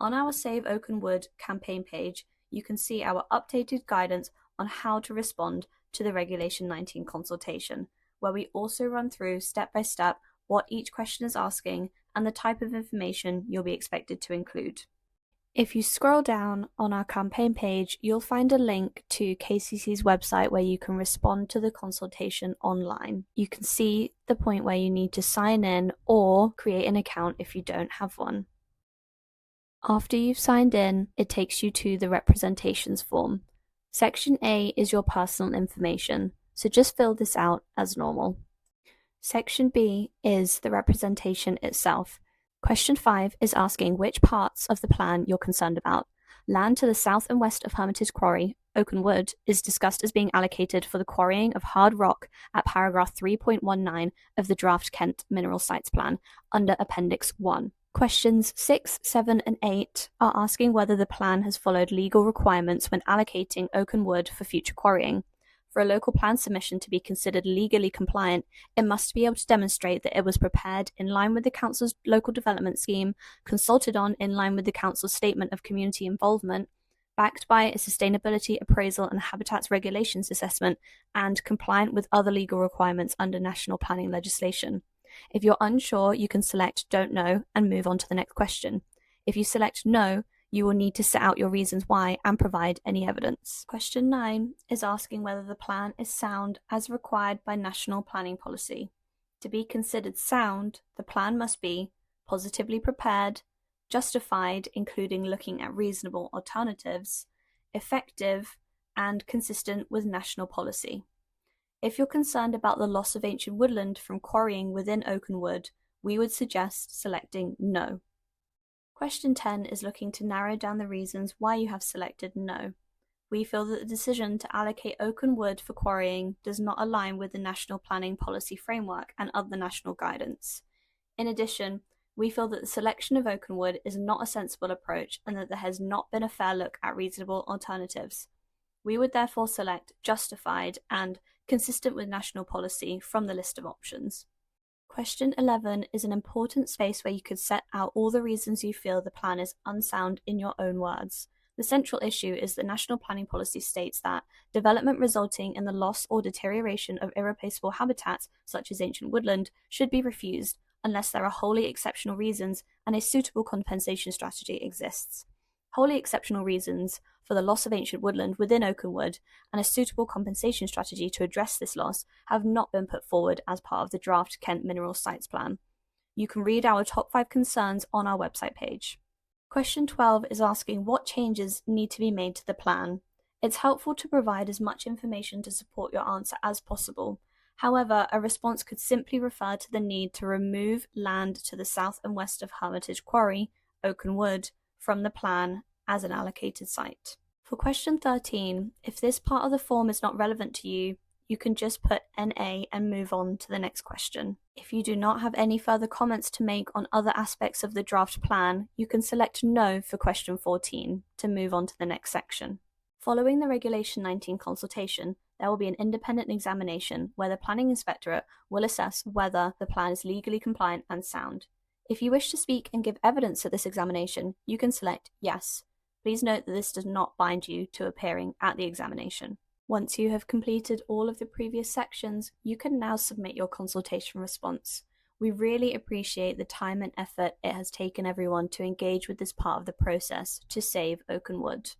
On our Save Oaken Wood campaign page, you can see our updated guidance on how to respond to the Regulation 19 consultation, where we also run through step by step what each question is asking and the type of information you'll be expected to include. If you scroll down on our campaign page, you'll find a link to KCC's website where you can respond to the consultation online. You can see the point where you need to sign in or create an account if you don't have one. After you've signed in, it takes you to the representations form. Section A is your personal information, so just fill this out as normal. Section B is the representation itself. Question 5 is asking which parts of the plan you're concerned about. Land to the south and west of Hermitage Quarry, Oaken Wood, is discussed as being allocated for the quarrying of hard rock at paragraph 3.19 of the draft Kent Mineral Sites Plan under Appendix 1. Questions 6, 7, and 8 are asking whether the plan has followed legal requirements when allocating Oaken Wood for future quarrying. For a local plan submission to be considered legally compliant, it must be able to demonstrate that it was prepared in line with the Council's local development scheme, consulted on in line with the Council's statement of community involvement, backed by a sustainability appraisal and habitats regulations assessment, and compliant with other legal requirements under national planning legislation. If you're unsure, you can select Don't Know and move on to the next question. If you select No, you will need to set out your reasons why and provide any evidence. Question 9 is asking whether the plan is sound as required by national planning policy. To be considered sound, the plan must be positively prepared, justified, including looking at reasonable alternatives, effective, and consistent with national policy. If you're concerned about the loss of ancient woodland from quarrying within Oaken Wood, we would suggest selecting No. Question 10 is looking to narrow down the reasons why you have selected No. We feel that the decision to allocate Oaken Wood for quarrying does not align with the National Planning Policy Framework and other national guidance. In addition, we feel that the selection of Oaken Wood is not a sensible approach and that there has not been a fair look at reasonable alternatives. We would therefore select Justified and Consistent with national policy from the list of options. Question 11 is an important space where you could set out all the reasons you feel the plan is unsound in your own words. The central issue is that national planning policy states that development resulting in the loss or deterioration of irreplaceable habitats, such as ancient woodland, should be refused unless there are wholly exceptional reasons and a suitable compensation strategy exists. Wholly exceptional reasons for the loss of ancient woodland within Oaken Wood and a suitable compensation strategy to address this loss have not been put forward as part of the draft Kent Mineral Sites Plan. You can read our top 5 concerns on our website page. Question 12 is asking what changes need to be made to the plan. It's helpful to provide as much information to support your answer as possible. However, a response could simply refer to the need to remove land to the south and west of Hermitage Quarry, Oaken Wood, from the plan as an allocated site. For question 13, if this part of the form is not relevant to you, you can just put NA and move on to the next question. If you do not have any further comments to make on other aspects of the draft plan, you can select No for question 14 to move on to the next section. Following the Regulation 19 consultation, there will be an independent examination where the Planning Inspectorate will assess whether the plan is legally compliant and sound. If you wish to speak and give evidence at this examination, you can select Yes. Please note that this does not bind you to appearing at the examination. Once you have completed all of the previous sections, you can now submit your consultation response. We really appreciate the time and effort it has taken everyone to engage with this part of the process to save Oaken Wood.